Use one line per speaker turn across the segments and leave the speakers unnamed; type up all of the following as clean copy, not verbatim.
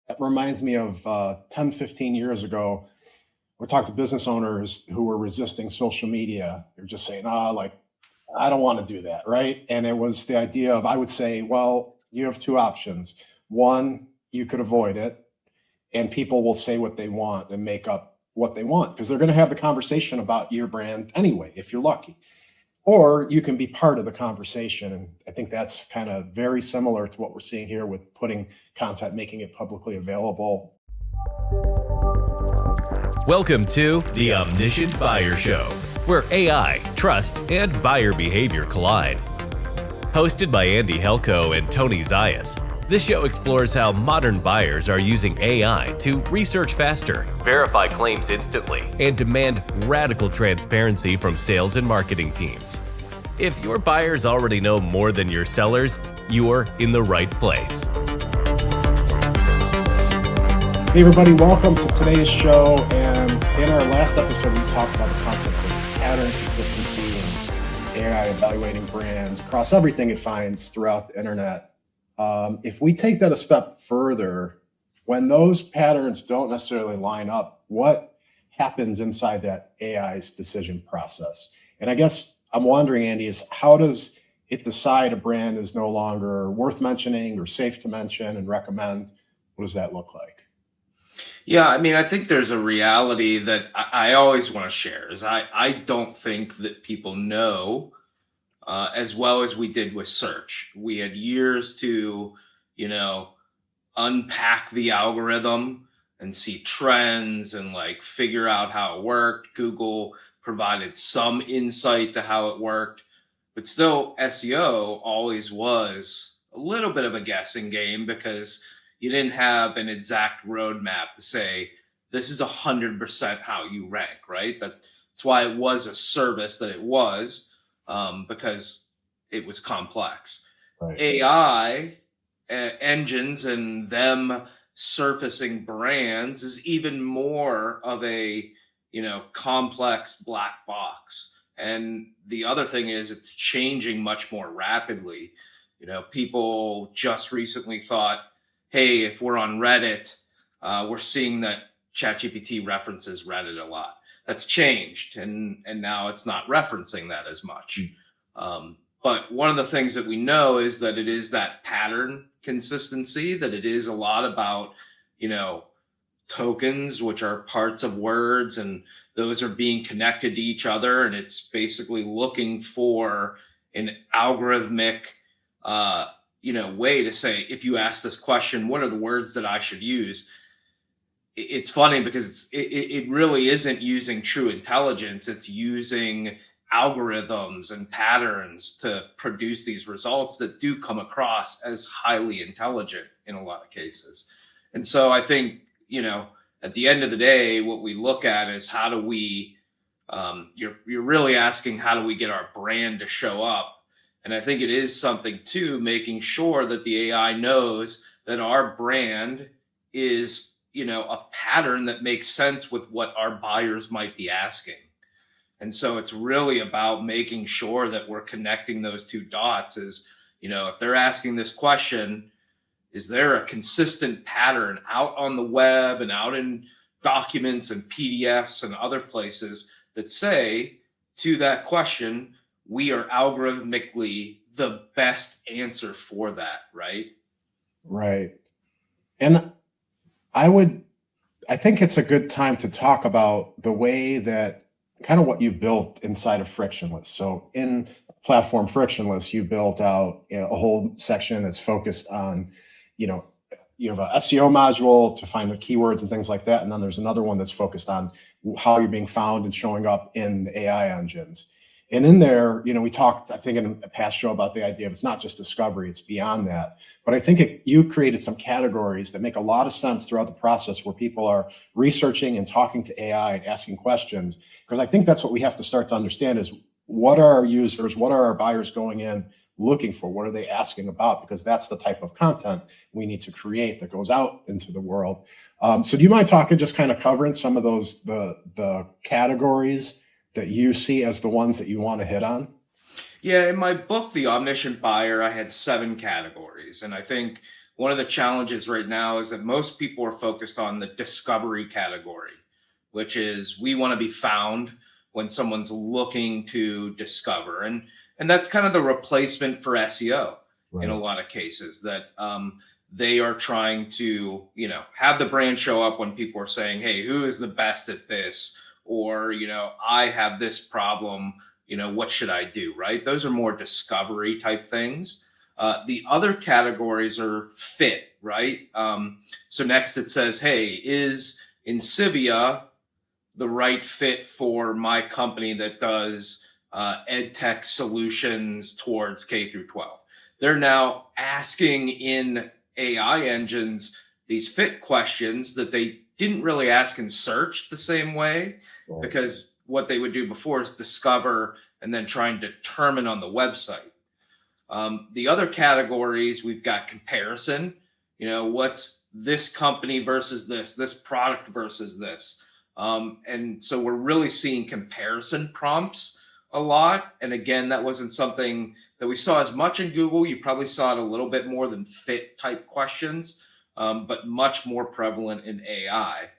That reminds me of 10, 15 years ago. We talked to business owners who were resisting social media. They're just saying, I don't want to do that, right? And it was the idea of, I would say, well, you have two options. One, you could avoid it, and people will say what they want and make up what they want because they're going to have the conversation about your brand anyway, if you're lucky. Or you can be part of the conversation. And I think that's kind of very similar to what we're seeing here with putting content, making it publicly available.
Welcome to the Omniscient Buyer Show, where AI, trust, and buyer behavior collide. Hosted by Halko and Tony Zayas, this show explores how modern buyers are using AI to research faster, verify claims instantly, and demand radical transparency from sales and marketing teams. If your buyers already know more than your sellers, you're in the right place.
Hey everybody, welcome to today's show. And in our last episode, we talked about the concept of pattern consistency and AI evaluating brands across everything it finds throughout the internet. If we take that a step further, when those patterns don't necessarily line up, what happens inside that AI's decision process? And I guess I'm wondering, Andy, is how does it decide a brand is no longer worth mentioning or safe to mention and recommend? What does that look like?
Yeah, I mean, I think there's a reality that I always want to share is I don't think that people know as well as we did with search. We had years to, unpack the algorithm and see trends and figure out how it worked. Google provided some insight to how it worked, but still SEO always was a little bit of a guessing game because you didn't have an exact roadmap to say, this is 100% how you rank, right? That's why it was a service that it was, because it was complex. Right. AI engines and them surfacing brands is even more of a, complex black box. And the other thing is it's changing much more rapidly. People just recently thought, hey, if we're on Reddit, we're seeing that ChatGPT references Reddit a lot. That's changed, and now it's not referencing that as much. But one of the things that we know is that it is that pattern consistency, that it is a lot about, tokens, which are parts of words, and those are being connected to each other. And it's basically looking for an algorithmic, way to say, if you ask this question, what are the words that I should use? It's funny because it really isn't using true intelligence. It's using algorithms and patterns to produce these results that do come across as highly intelligent in a lot of cases. And so I think, at the end of the day, what we look at is how do we, you're really asking, how do we get our brand to show up? And I think it is something too, making sure that the AI knows that our brand is, a pattern that makes sense with what our buyers might be asking. And so it's really about making sure that we're connecting those two dots is, if they're asking this question, is there a consistent pattern out on the web and out in documents and PDFs and other places that say to that question, we are algorithmically the best answer for that, right?
Right. And I think it's a good time to talk about the way that kind of what you built inside of Frictionless. So in platform Frictionless, you built out a whole section that's focused on, you have a SEO module to find the keywords and things like that. And then there's another one that's focused on how you're being found and showing up in the AI engines. And in there, we talked, I think in a past show about the idea of it's not just discovery, it's beyond that. But I think you created some categories that make a lot of sense throughout the process where people are researching and talking to AI and asking questions. Because I think that's what we have to start to understand is what are our users, what are our buyers going in looking for? What are they asking about? Because that's the type of content we need to create that goes out into the world. So do you mind talking, just kind of covering some of those, the categories that you see as the ones that you want to hit on?
Yeah, in my book, The Omniscient Buyer, I had 7 categories. And I think one of the challenges right now is that most people are focused on the discovery category, which is we want to be found when someone's looking to discover. And that's kind of the replacement for SEO in a lot of cases, that they are trying to, have the brand show up when people are saying, hey, who is the best at this? Or, I have this problem, what should I do? Right? Those are more discovery type things. The other categories are fit, right? So next it says, hey, is Insivia the right fit for my company that does ed tech solutions towards K through 12? They're now asking in AI engines these fit questions that they didn't really ask in search the same way, because what they would do before is discover and then try and determine on the website. The other categories, we've got comparison, what's this company versus this product versus this. And so we're really seeing comparison prompts a lot. And again, that wasn't something that we saw as much in Google. You probably saw it a little bit more than fit type questions, but much more prevalent in AI.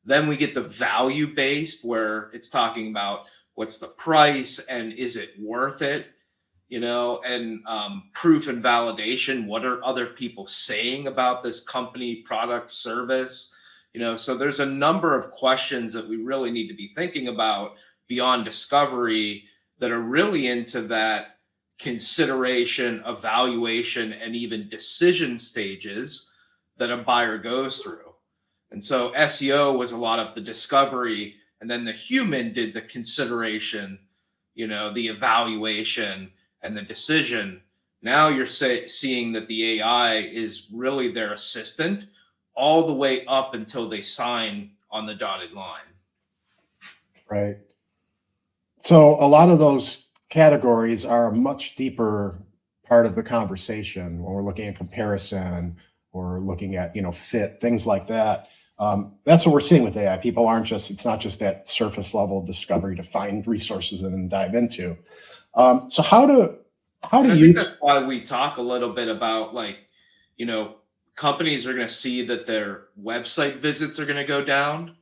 Then we get the value based, where it's talking about what's the price and is it worth it, and proof and validation. What are other people saying about this company, product, service? So there's a number of questions that we really need to be thinking about beyond discovery that are really into that consideration, evaluation, and even decision stages that a buyer goes through. And so SEO was a lot of the discovery, and then the human did the consideration, the evaluation and the decision. Now you're seeing that the AI is really their assistant all the way up until they sign on the dotted line.
Right. So a lot of those categories are a much deeper part of the conversation when we're looking at comparison or looking at, fit, things like that. That's what we're seeing with AI. People it's not just that surface level discovery to find resources and then dive into. So how do you?
That's why we talk a little bit about companies are going to see that their website visits are going to go down,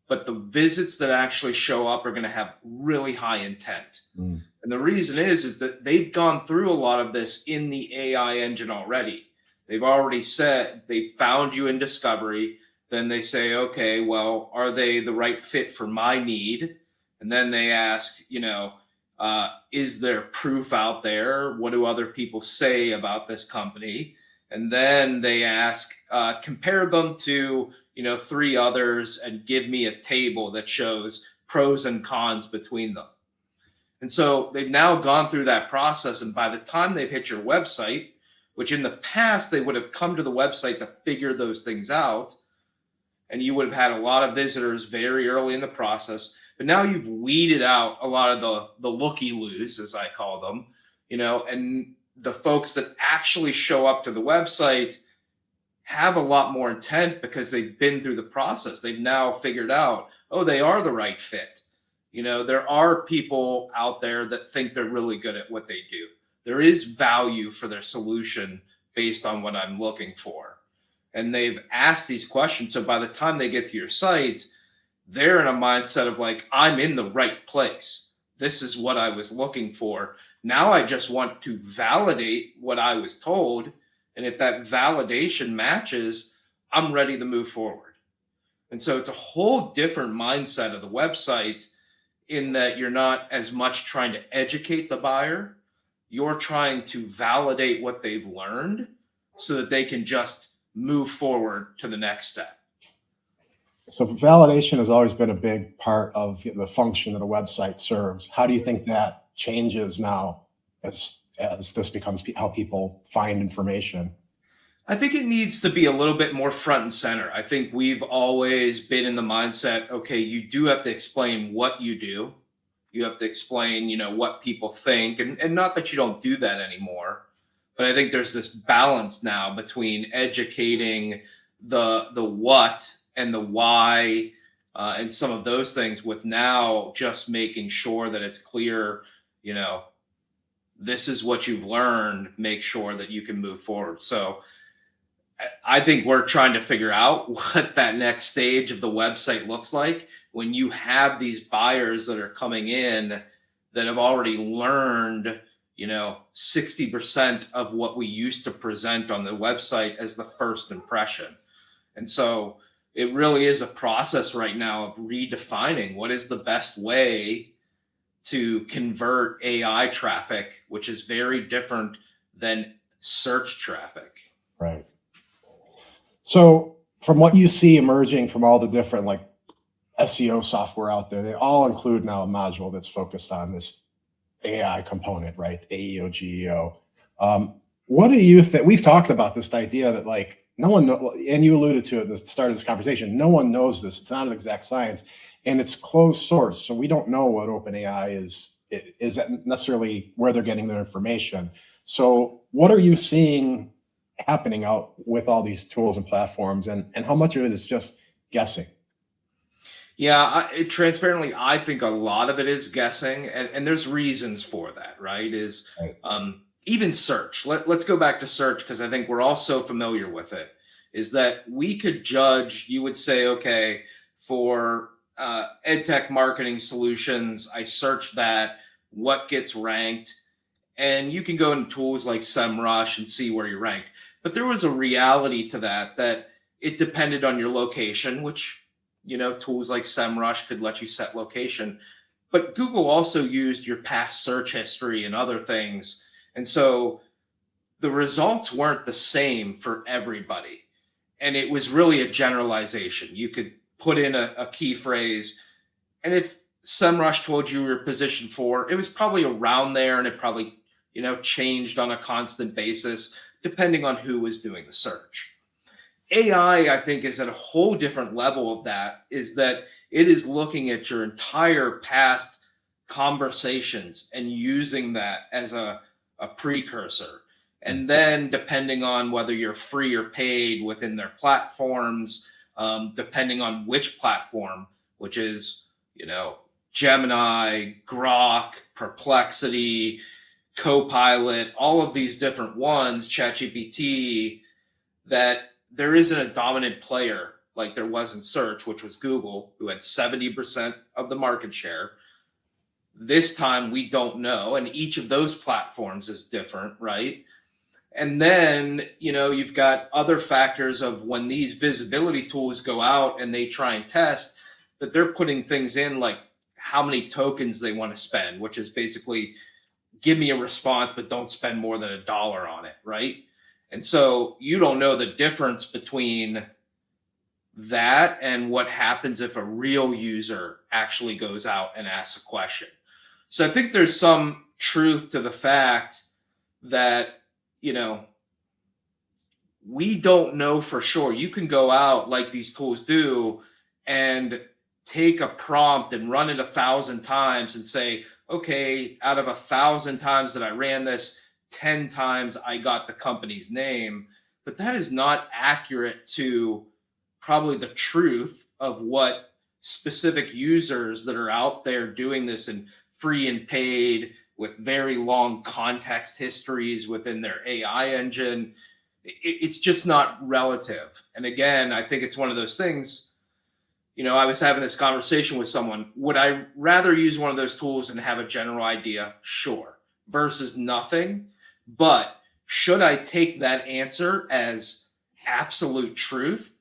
but the visits that actually show up are going to have really high intent. And the reason is that they've gone through a lot of this in the AI engine already. They've already said they found you in discovery. Then they say, okay, well, are they the right fit for my need? And then they ask, is there proof out there? What do other people say about this company? And then they ask, compare them to, 3 others and give me a table that shows pros and cons between them. And so they've now gone through that process. And by the time they've hit your website, which in the past they would have come to the website to figure those things out, and you would have had a lot of visitors very early in the process. But now you've weeded out a lot of the looky-loos, as I call them, and the folks that actually show up to the website have a lot more intent because they've been through the process. They've now figured out, they are the right fit. There are people out there that think they're really good at what they do. There is value for their solution based on what I'm looking for. And they've asked these questions. So by the time they get to your site, they're in a mindset of I'm in the right place. This is what I was looking for. Now I just want to validate what I was told. And if that validation matches, I'm ready to move forward. And so it's a whole different mindset of the website, in that you're not as much trying to educate the buyer. You're trying to validate what they've learned so that they can just move forward to the next step.
So validation has always been a big part of the function that a website serves. How do you think that changes now as this becomes how people find information?
I think it needs to be a little bit more front and center. I think we've always been in the mindset, okay, you do have to explain what you do. You have to explain, what people think, and not that you don't do that anymore. But I think there's this balance now between educating the what and the why and some of those things, with now just making sure that it's clear, this is what you've learned, make sure that you can move forward. So I think we're trying to figure out what that next stage of the website looks like when you have these buyers that are coming in that have already learned, 60% of what we used to present on the website as the first impression. And so it really is a process right now of redefining what is the best way to convert AI traffic, which is very different than search traffic.
Right. So from what you see emerging from all the different like SEO software out there, they all include now a module that's focused on this AI component, right? AEO, GEO. What do you think? We've talked about this idea that like no one knows, and you alluded to it at the start of this conversation, no one knows this. It's not an exact science and it's closed source. So we don't know what OpenAI is necessarily where they're getting their information. So what are you seeing happening out with all these tools and platforms, and how much of it is just guessing?
Yeah, transparently, I think a lot of it is guessing, and there's reasons for that, right? Even search. Let's go back to search because I think we're all so familiar with it, is that we could judge, you would say, okay, for EdTech marketing solutions, I search that, what gets ranked, and you can go into tools like SEMrush and see where you're ranked. But there was a reality to that it depended on your location, which, tools like SEMrush could let you set location. But Google also used your past search history and other things. And so the results weren't the same for everybody. And it was really a generalization. You could put in a key phrase, and if SEMrush told you your position 4, it was probably around there, and it probably, changed on a constant basis, depending on who was doing the search. AI, I think, is at a whole different level of that, is that it is looking at your entire past conversations and using that as a precursor. And then depending on whether you're free or paid within their platforms, depending on which platform, which is, Gemini, Grok, Perplexity, Copilot, all of these different ones, ChatGPT, that there isn't a dominant player like there was in search, which was Google, who had 70% of the market share. This time we don't know, and each of those platforms is different, right? And then, you've got other factors of when these visibility tools go out and they try and test, that they're putting things in like how many tokens they want to spend, which is basically give me a response, but don't spend more than $1 on it, right? And so you don't know the difference between that and what happens if a real user actually goes out and asks a question. So I think there's some truth to the fact that, we don't know for sure. You can go out like these tools do and take a prompt and run it 1,000 times and say, okay, out of 1,000 times that I ran this, 10 times I got the company's name. But that is not accurate to probably the truth of what specific users that are out there doing this in free and paid with very long context histories within their AI engine. It's just not relative. And again, I think it's one of those things, I was having this conversation with someone. Would I rather use one of those tools and have a general idea? Sure. Versus nothing. But should I take that answer as absolute truth?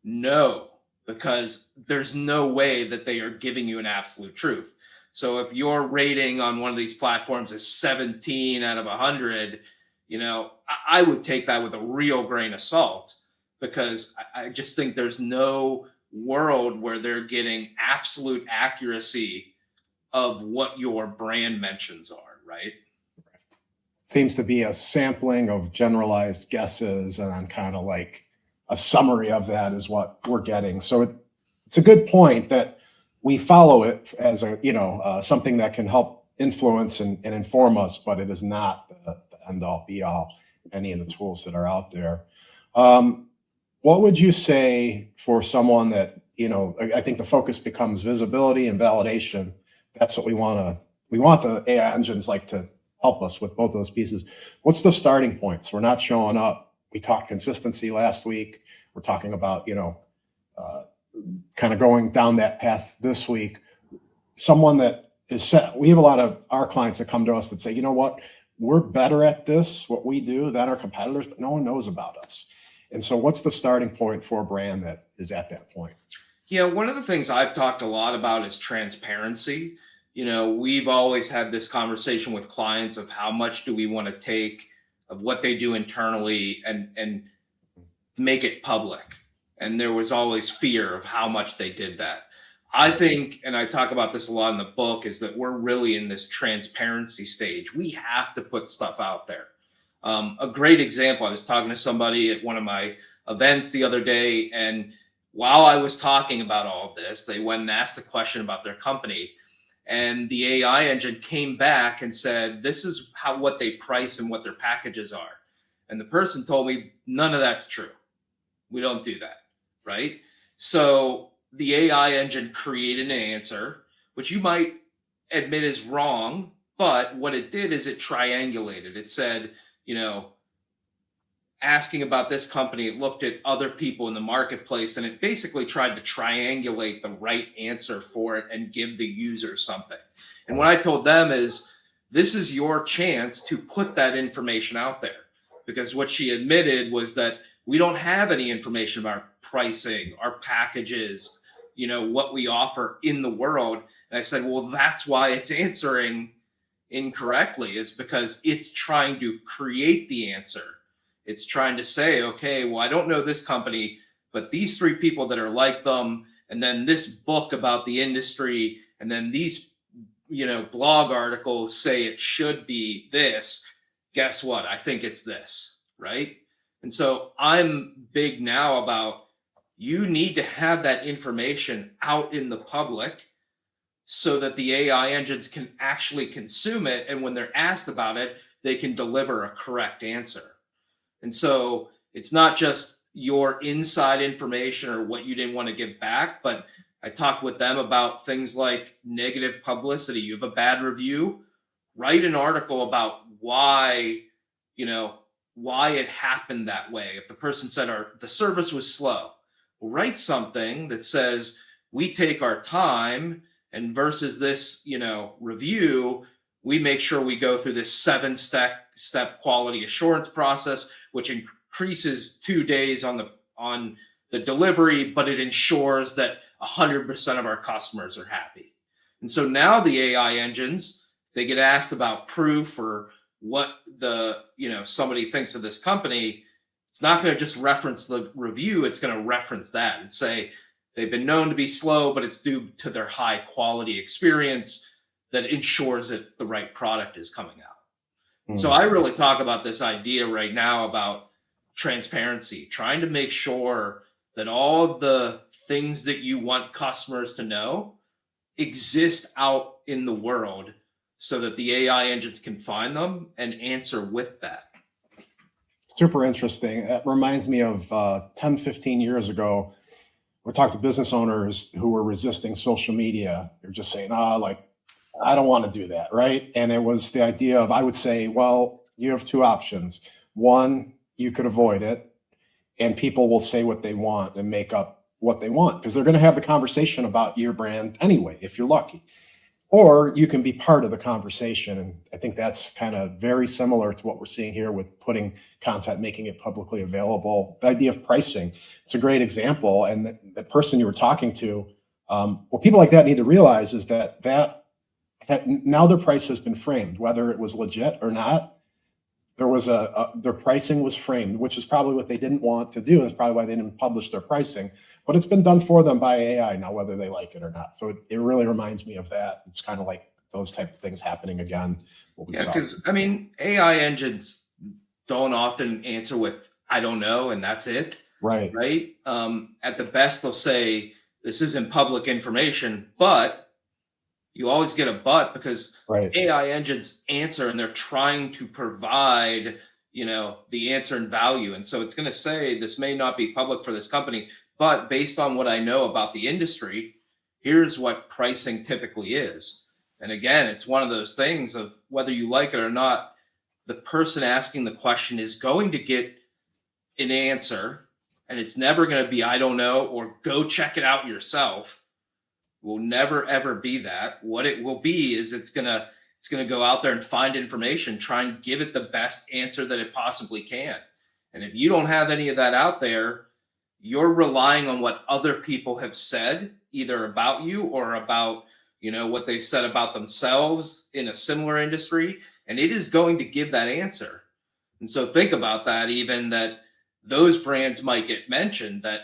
No, because there's no way that they are giving you an absolute truth. So if your rating on one of these platforms is 17 out of 100, I would take that with a real grain of salt, because I just think there's no world where they're getting absolute accuracy of what your brand mentions are, right?
Seems to be a sampling of generalized guesses, and then kind of like a summary of that is what we're getting. So it's a good point that we follow it as a, something that can help influence and inform us, but it is not the end all be all, any of the tools that are out there. What would you say for someone that, I think the focus becomes visibility and validation. That's what we want the AI engines like to help us with both those pieces. What's the starting points? We're not showing up we talked consistency last week. We're talking about, kind of going down that path this week. Someone that is set, we have a lot of our clients that come to us that say, you know what, we're better at this, what we do, than our competitors, but no one knows about us. And so what's the starting point for a brand that is at that point?
Yeah, one of the things I've talked a lot about is transparency. We've always had this conversation with clients of how much do we want to take of what they do internally and make it public. And there was always fear of how much they did that. I think, and I talk about this a lot in the book, is that we're really in this transparency stage. We have to put stuff out there. A great example, I was talking to somebody at one of my events the other day, and while I was talking about all of this, they went and asked a question about their company, and the AI engine came back and said, this is what they price and what their packages are. And the person told me, none of that's true. We don't do that, right? So the AI engine created an answer, which you might admit is wrong, but what it did is it triangulated. It said, asking about this company, it looked at other people in the marketplace, and it basically tried to triangulate the right answer for it and give the user something. And what I told them is, this is your chance to put that information out there, because what she admitted was that we don't have any information about pricing, our packages, what we offer in the world. And I said, well, that's why it's answering incorrectly, is because it's trying to create the answer. It's trying to say, okay, well, I don't know this company, but these 3 people that are like them, and then this book about the industry, and then these, blog articles say it should be this. Guess what? I think it's this, right? And so I'm big now about, you need to have that information out in the public so that the AI engines can actually consume it. And when they're asked about it, they can deliver a correct answer. And so it's not just your inside information or what you didn't want to give back, but I talked with them about things like negative publicity. You have a bad review, write an article about why it happened that way. If the person said the service was slow, write something that says, we take our time, and versus this, review, we make sure we go through this 7-step quality assurance process, which increases 2 days on the delivery, but it ensures that 100% of our customers are happy. And so now the AI engines, they get asked about proof or what somebody thinks of this company. It's not going to just reference the review. It's going to reference that and say, they've been known to be slow, but it's due to their high quality experience that ensures that the right product is coming out. Mm. So I really talk about this idea right now about transparency, trying to make sure that all of the things that you want customers to know exist out in the world so that the AI engines can find them and answer with that.
Super interesting. That reminds me of 10, 15 years ago, we talked to business owners who were resisting social media. They're just saying, I don't want to do that, right? And it was the idea of, I would say, well, you have 2 options. One, you could avoid it, and people will say what they want and make up what they want, because they're going to have the conversation about your brand anyway, if you're lucky. Or you can be part of the conversation. And I think that's kind of very similar to what we're seeing here with putting content, making it publicly available. The idea of pricing, it's a great example. And the person you were talking to, what people like that need to realize is that now their price has been framed, whether it was legit or not. There was their pricing was framed, which is probably what they didn't want to do. That's probably why they didn't publish their pricing, but it's been done for them by AI now, whether they like it or not. So it really reminds me of that. It's kind of like those type of things happening again.
Yeah, because AI engines don't often answer with, I don't know, and that's it.
Right.
Right. At the best, they'll say, this isn't public information, but you always get a but, because right. AI engines answer and they're trying to provide, the answer and value. And so it's going to say, this may not be public for this company, but based on what I know about the industry, here's what pricing typically is. And again, it's one of those things of whether you like it or not, the person asking the question is going to get an answer, and it's never going to be, I don't know, or go check it out yourself. It will never, ever be that. What it will be is it's going to go out there and find information, try and give it the best answer that it possibly can. And if you don't have any of that out there, you're relying on what other people have said, either about you or about, what they've said about themselves in a similar industry, and it is going to give that answer. And so think about that, even that those brands might get mentioned, that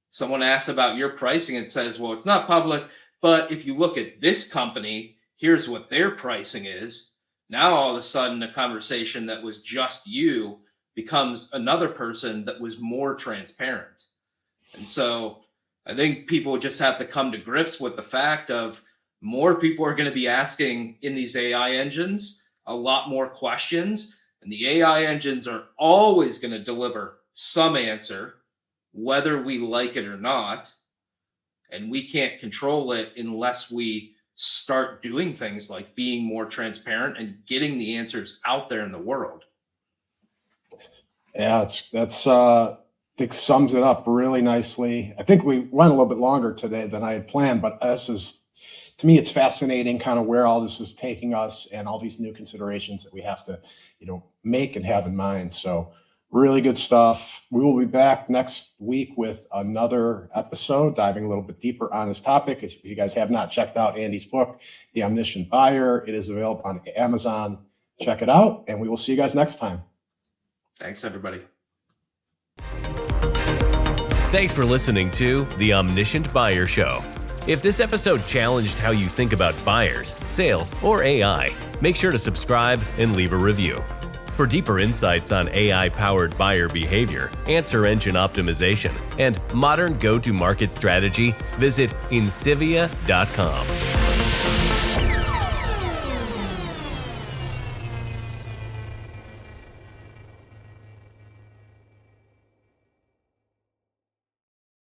someone asks about your pricing and says, well, it's not public, but if you look at this company, here's what their pricing is. Now, all of a sudden, a conversation that was just you becomes another person that was more transparent. And so I think people just have to come to grips with the fact of more people are going to be asking in these AI engines a lot more questions, and the AI engines are always going to deliver some answer, whether we like it or not. And we can't control it unless we start doing things like being more transparent and getting the answers out there in the world.
Yeah, I think sums it up really nicely. I think we went a little bit longer today than I had planned, but to me, it's fascinating kind of where all this is taking us and all these new considerations that we have to, make and have in mind. So really good stuff. We will be back next week with another episode, diving a little bit deeper on this topic. If you guys have not checked out Andy's book, The Omniscient Buyer, it is available on Amazon. Check it out, and we will see you guys next time.
Thanks, everybody.
Thanks for listening to The Omniscient Buyer Show. If this episode challenged how you think about buyers, sales, or AI, make sure to subscribe and leave a review. For deeper insights on AI-powered buyer behavior, answer engine optimization, and modern go-to-market strategy, visit insivia.com.